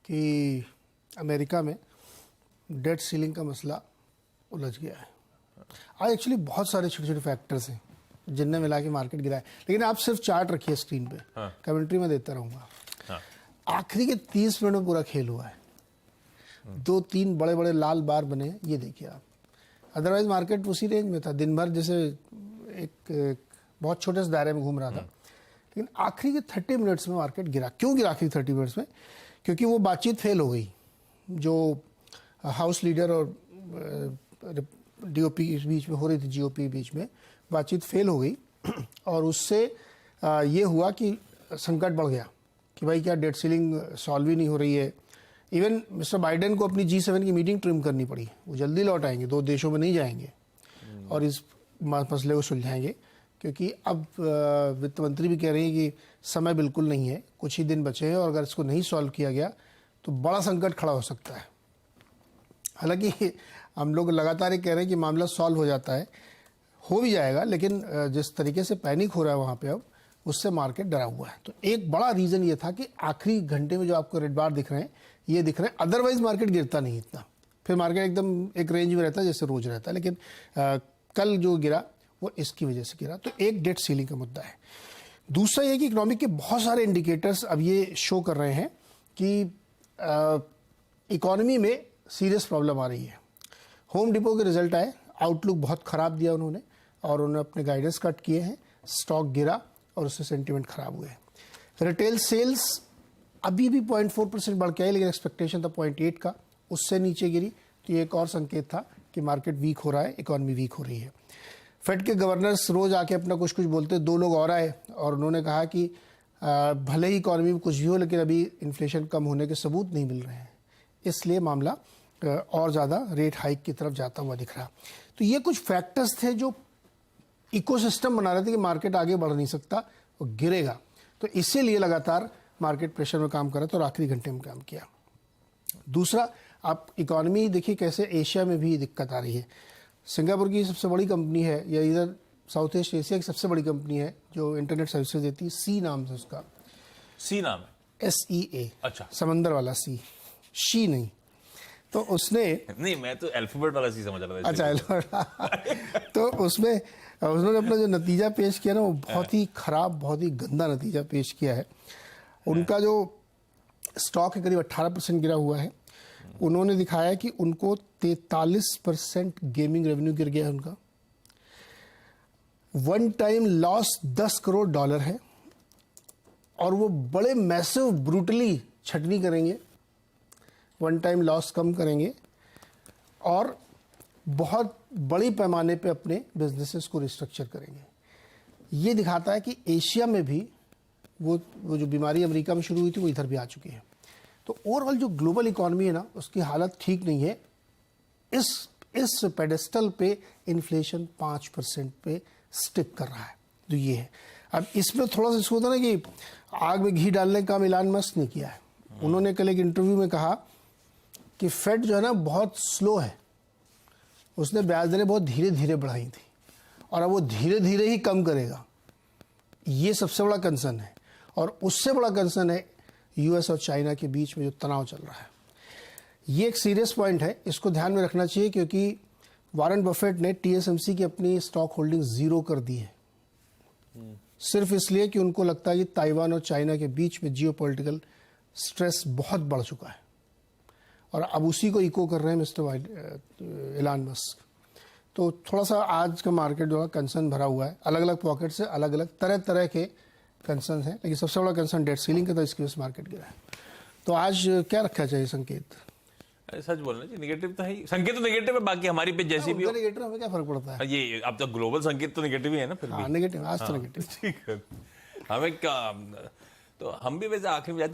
कि अमेरिका में date ceiling का मसला उलझ गया है। आज एक्चुअली बहुत सारे छोटे छोटे फैक्टर्स हैं जिनने मिला के मार्केट गिरा है, लेकिन आप सिर्फ चार्ट रखिए स्क्रीन पे। कमेंट्री में देता रहूंगा। आखिरी के 30 मिनट में पूरा खेल हुआ है। 2-3 बड़े बड़े लाल बार बने, ये देखिए आप। अदरवाइज मार्केट उसी रेंज में था, दिन भर जैसे एक बहुत छोटे से दायरे में घूम रहा था। लेकिन आखिरी के 30 मिनट्स में मार्केट गिरा। क्यों गिरा आखिरी 30 मिनट्स में? क्योंकि वो बातचीत फेल हो गई जो हाउस लीडर और डीओपी के बीच में हो रही थी, जीओपी के बीच में बातचीत फेल हो गई। और उससे ये हुआ कि संकट बढ़ गया कि भाई क्या डेट सीलिंग सॉल्व ही नहीं हो रही है। इवन मिस्टर बाइडेन को अपनी G7 की मीटिंग ट्रिम करनी पड़ी। वो जल्दी लौट आएंगे, 2 देशों में नहीं जाएंगे और इस मसले को सुलझाएंगे, क्योंकि अब वित्त मंत्री भी कह रही है कि समय बिल्कुल नहीं है, कुछ ही दिन बचे हैं और अगर इसको नहीं सॉल्व किया गया तो बड़ा संकट खड़ा हो सकता है। हालांकि हम लोग लगातार ये कह रहे हैं कि मामला सॉल्व हो जाता है, हो भी जाएगा, लेकिन जिस तरीके से पैनिक हो रहा है वहाँ पे अब, उससे मार्केट डरा हुआ है। तो एक बड़ा रीज़न ये था कि आखिरी घंटे में जो आपको रेड बार दिख रहे हैं, ये दिख रहे हैं। अदरवाइज मार्केट गिरता नहीं इतना, फिर मार्केट एकदम एक रेंज में रहता है जैसे रोज रहता है। लेकिन कल जो गिरा वो इसकी वजह से गिरा। तो एक डेट सीलिंग का मुद्दा है। दूसरा ये कि इकोनॉमिक के बहुत सारे इंडिकेटर्स अब ये शो कर रहे हैं कि इकोनॉमी में सीरियस प्रॉब्लम आ रही है। होम डिपो के रिजल्ट आए, आउटलुक बहुत ख़राब दिया उन्होंने और उन्होंने अपने गाइडेंस कट किए हैं। स्टॉक गिरा और उससे सेंटीमेंट खराब हुए। रिटेल सेल्स अभी भी 0.4% बढ़ के आई, लेकिन एक्सपेक्टेशन था 0.8 का, उससे नीचे गिरी। तो ये एक और संकेत था कि मार्केट वीक हो रहा है, इकोनॉमी वीक हो रही है। फेड के गवर्नर्स रोज आके अपना कुछ कुछ बोलते, 2 लोग और आए और उन्होंने कहा कि भले ही इकोनॉमी में कुछ भी हो, लेकिन अभी इन्फ्लेशन कम होने के सबूत नहीं मिल रहे हैं, इसलिए मामला और ज़्यादा रेट हाइक की तरफ जाता हुआ दिख रहा। तो ये कुछ फैक्टर्स थे जो इकोसिस्टम बना रहे थे कि मार्केट आगे बढ़ नहीं सकता, वो गिरेगा। तो इसीलिए लगातार मार्केट प्रेशर में काम कर रहा था और आखिरी घंटे में काम किया। दूसरा, आप इकोनॉमी देखिए कैसे एशिया में भी दिक्कत आ रही है। सिंगापुर की सबसे बड़ी कंपनी है, या इधर साउथ ईस्ट एशिया की सबसे बड़ी कंपनी है जो इंटरनेट सर्विसेज देती है। सी नाम से उसका। सी नाम है? SEA। अच्छा, समंदर वाला सी, शी नहीं। तो उसने नहीं, मैं तो अल्फाबेट वाला सी समझ रहा था। अच्छा, तो उसमें उन्होंने अपना जो नतीजा पेश किया ना, वो बहुत ही खराब, बहुत ही गंदा नतीजा पेश किया है। उनका जो स्टॉक है करीब 18% गिरा हुआ है। उन्होंने दिखाया कि उनको 43% गेमिंग रेवेन्यू गिर गया है उनका। वन टाइम लॉस $10 करोड़ है और वो बड़े मैसिव ब्रूटली छटनी करेंगे, वन टाइम लॉस कम करेंगे और बहुत बड़ी पैमाने पे अपने बिजनेसेस को रिस्ट्रक्चर करेंगे। ये दिखाता है कि एशिया में भी वो जो बीमारी अमेरिका में शुरू हुई थी वो इधर भी आ चुकी है। तो ओवरऑल जो ग्लोबल इकोनॉमी है ना, उसकी हालत ठीक नहीं है। इस पेडेस्टल पे इन्फ्लेशन 5% पे स्टिक कर रहा है। तो ये है। अब इसमें थोड़ा सा इसको होता ना कि आग में घी डालने का काम इलान मस्क ने किया है। उन्होंने कल एक इंटरव्यू में कहा कि फेड जो है ना बहुत स्लो है, उसने ब्याज दरें बहुत धीरे धीरे बढ़ाई थी और अब वो धीरे धीरे ही कम करेगा। ये सबसे बड़ा कंसर्न है। और उससे बड़ा कंसर्न है US और चाइना के बीच में जो तनाव चल रहा है। ये एक सीरियस पॉइंट है, इसको ध्यान में रखना चाहिए, क्योंकि वॉरेन बफेट ने TSMC की अपनी स्टॉक होल्डिंग 0 कर दी है, सिर्फ इसलिए कि उनको लगता है कि ताइवान और चाइना के बीच में जियोपॉलिटिकल स्ट्रेस बहुत बढ़ चुका है और अब उसी को इको कर रहे हैं मिस्टर इलान मस्क। तो थोड़ा सा आज का मार्केट जो है कंसर्न भरा हुआ है। अलग अलग पॉकेट से अलग अलग तरह तरह के कंसर्न हैं, लेकिन सबसे बड़ा कंसर्न डेट सीलिंग का था, इसकी वजह से मार्केट गिरा है। तो आज क्या रखा चाहिए संकेत? सच बोलना चाहिए, नेगेटिव तो है ही। संकेत तो नेगेटिव है, बाकी हमारी पे जैसी भी हो। नेगेटिव हमें क्या फर्क पड़ता है? ये अब तो ग्लोबल संकेत तो नेगेटिव ही है ना, फिर भी। नेगेटिव आज तो नेगेटिव। ठीक है, हमें क्या, तो हम भी वैसे आखिर में